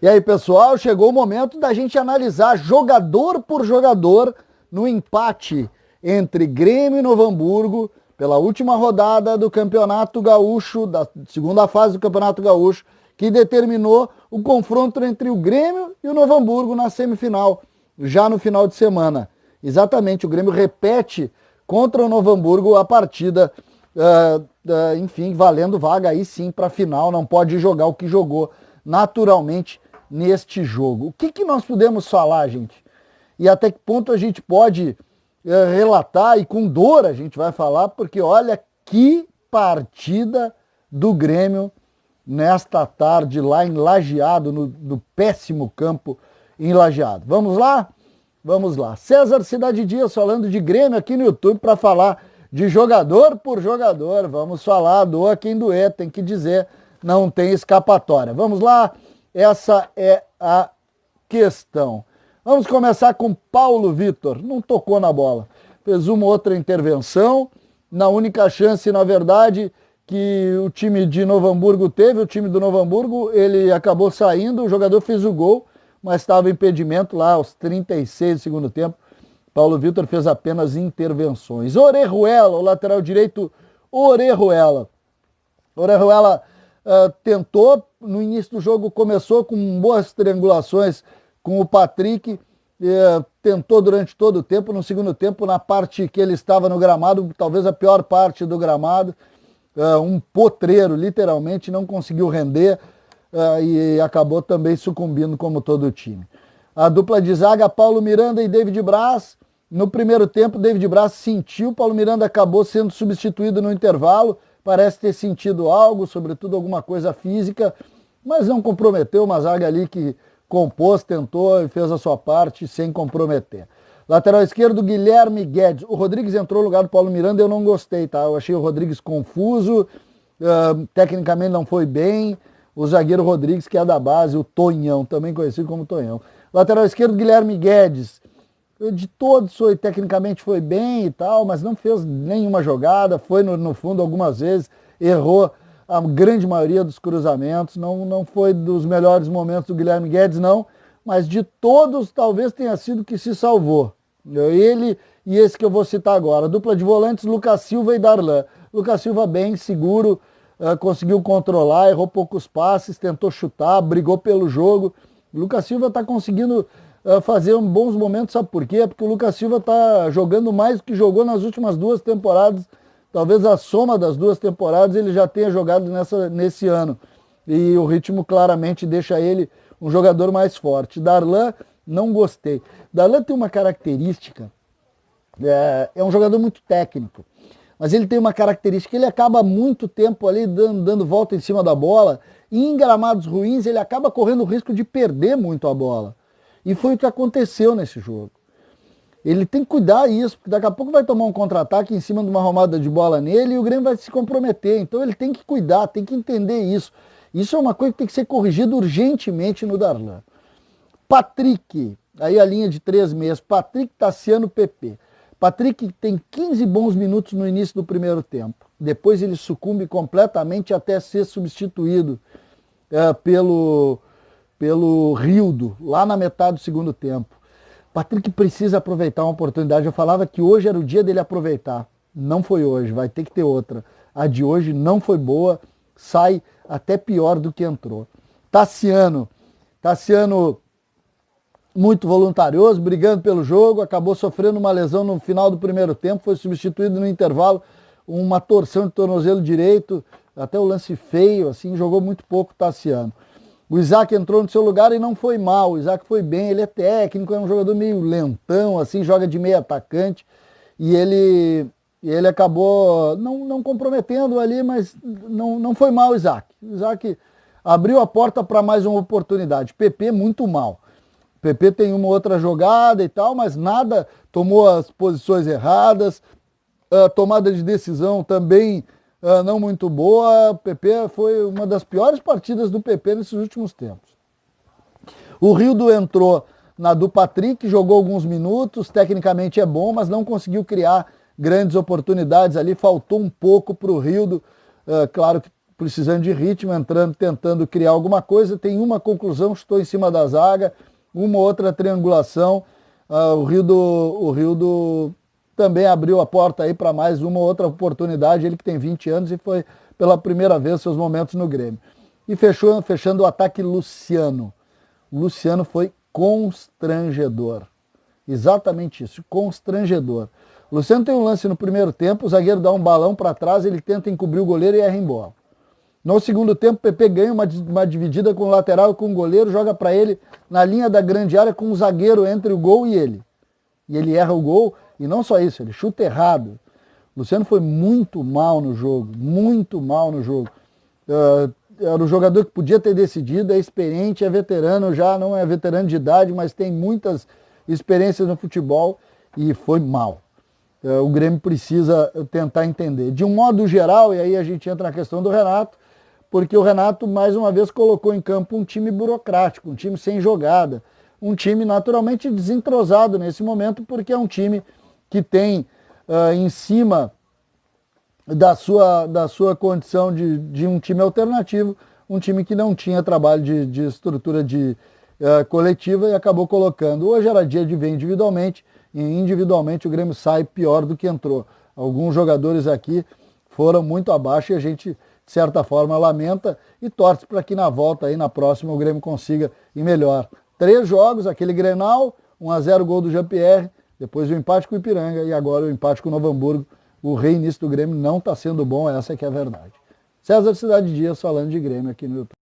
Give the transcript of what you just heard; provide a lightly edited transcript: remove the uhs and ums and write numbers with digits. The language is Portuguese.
E aí, pessoal, chegou o momento da gente analisar jogador por jogador no empate entre Grêmio e Novo Hamburgo pela última rodada do Campeonato Gaúcho, da segunda fase do Campeonato Gaúcho, que determinou o confronto entre o Grêmio e o Novo Hamburgo na semifinal, já no final de semana. Exatamente, o Grêmio repete contra o Novo Hamburgo a partida, enfim, valendo vaga aí sim para a final, não pode jogar o que jogou naturalmente neste jogo. O que nós podemos falar, gente? E até que ponto a gente pode relatar, e com dor a gente vai falar, porque olha que partida do Grêmio nesta tarde lá em Lajeado, no péssimo campo em Lajeado. Vamos lá? Vamos lá. César Cidade Dias falando de Grêmio aqui no YouTube para falar de jogador por jogador. Vamos falar, doa quem doer, tem que dizer, não tem escapatória. Vamos lá? Essa é a questão. Vamos começar com Paulo Vitor. Não tocou na bola. Fez uma outra intervenção. Na única chance, na verdade, que o time de Novo Hamburgo teve, o time do Novo Hamburgo, ele acabou saindo, o jogador fez o gol, mas estava impedimento lá aos 36 do segundo tempo. Paulo Vitor fez apenas intervenções. Orejuela, o lateral direito, Orejuela. Orejuela tentou, no início do jogo começou com boas triangulações com o Patrick, tentou durante todo o tempo, no segundo tempo, na parte que ele estava no gramado, talvez a pior parte do gramado, um potreiro, literalmente, não conseguiu render e acabou também sucumbindo como todo o time. A dupla de zaga, Paulo Miranda e David Braz. No primeiro tempo, David Braz sentiu, Paulo Miranda acabou sendo substituído no intervalo, parece ter sentido algo, sobretudo alguma coisa física, mas não comprometeu, uma zaga ali que compôs, tentou e fez a sua parte sem comprometer. Lateral esquerdo, Guilherme Guedes. O Rodrigues entrou no lugar do Paulo Miranda, eu não gostei, tá? Eu achei o Rodrigues confuso, tecnicamente não foi bem. O zagueiro Rodrigues, que é da base, o Tonhão, também conhecido como Tonhão. Lateral esquerdo, Guilherme Guedes. De todos, tecnicamente foi bem e tal, mas não fez nenhuma jogada, foi no fundo algumas vezes, errou a grande maioria dos cruzamentos, não foi dos melhores momentos do Guilherme Guedes, não, mas de todos talvez tenha sido que se salvou. Ele e esse que eu vou citar agora. Dupla de volantes, Lucas Silva e Darlan. Lucas Silva bem seguro, conseguiu controlar, errou poucos passes, tentou chutar, brigou pelo jogo. O Lucas Silva está conseguindo fazer bons momentos, sabe por quê? Porque o Lucas Silva está jogando mais do que jogou nas últimas duas temporadas. Talvez a soma das duas temporadas ele já tenha jogado nesse ano. E o ritmo claramente deixa ele um jogador mais forte. Darlan, não gostei. Darlan tem uma característica, é um jogador muito técnico, mas ele tem uma característica, ele acaba muito tempo ali dando volta em cima da bola, e em gramados ruins ele acaba correndo o risco de perder muito a bola. E foi o que aconteceu nesse jogo. Ele tem que cuidar disso, porque daqui a pouco vai tomar um contra-ataque em cima de uma arrumada de bola nele e o Grêmio vai se comprometer. Então ele tem que cuidar, tem que entender isso. Isso é uma coisa que tem que ser corrigida urgentemente no Darlan. Patrick, aí a linha de 3 meses, Patrick, Tassiano, PP. Patrick tem 15 bons minutos no início do primeiro tempo. Depois ele sucumbe completamente até ser substituído pelo Rildo, lá na metade do segundo tempo. Patrick precisa aproveitar uma oportunidade. Eu falava que hoje era o dia dele aproveitar. Não foi hoje, vai ter que ter outra. A de hoje não foi boa, sai até pior do que entrou. Tassiano muito voluntarioso, brigando pelo jogo, acabou sofrendo uma lesão no final do primeiro tempo, foi substituído no intervalo, uma torção de tornozelo direito, até o lance feio, assim, jogou muito pouco Tassiano. O Isaac entrou no seu lugar e não foi mal, o Isaac foi bem, ele é técnico, é um jogador meio lentão, assim, joga de meio atacante, e ele acabou não comprometendo ali, mas não foi mal o Isaac. O Isaac abriu a porta para mais uma oportunidade. PP muito mal. PP tem uma outra jogada e tal, mas nada, tomou as posições erradas, a tomada de decisão também não muito boa. O PP foi uma das piores partidas do PP nesses últimos tempos. O Rildo entrou na do Patrick, jogou alguns minutos, tecnicamente é bom, mas não conseguiu criar grandes oportunidades ali, faltou um pouco para o Rildo, claro que precisando de ritmo, entrando, tentando criar alguma coisa, tem uma conclusão, estou em cima da zaga, uma outra triangulação, o Rildo também abriu a porta aí para mais uma outra oportunidade, ele que tem 20 anos e foi pela primeira vez seus momentos no Grêmio. E fechando o ataque Luciano. O Luciano foi constrangedor. Exatamente isso, constrangedor. O Luciano tem um lance no primeiro tempo, o zagueiro dá um balão para trás, ele tenta encobrir o goleiro e erra em bola. No segundo tempo, o PP ganha uma dividida com o lateral e com o goleiro, joga para ele na linha da grande área com o zagueiro entre o gol e ele. E ele erra o gol, e não só isso, ele chuta errado. O Luciano foi muito mal no jogo, muito mal no jogo. Era o jogador que podia ter decidido, é experiente, é veterano, já não é veterano de idade, mas tem muitas experiências no futebol e foi mal. O Grêmio precisa tentar entender. De um modo geral, e aí a gente entra na questão do Renato, porque o Renato, mais uma vez, colocou em campo um time burocrático, um time sem jogada, um time naturalmente desentrosado nesse momento, porque é um time que tem em cima da sua condição de um time alternativo, um time que não tinha trabalho de estrutura coletiva e acabou colocando. Hoje era dia de ver individualmente, e individualmente o Grêmio sai pior do que entrou. Alguns jogadores aqui foram muito abaixo e a gente, de certa forma, lamenta e torce para que na volta, aí na próxima, o Grêmio consiga ir melhor. 3 jogos, aquele Grenal, 1-0 gol do Jean-Pierre, depois o empate com o Ipiranga e agora o empate com o Novo Hamburgo. O reinício do Grêmio não está sendo bom, essa que é a verdade. César Cidade Dias falando de Grêmio aqui no YouTube.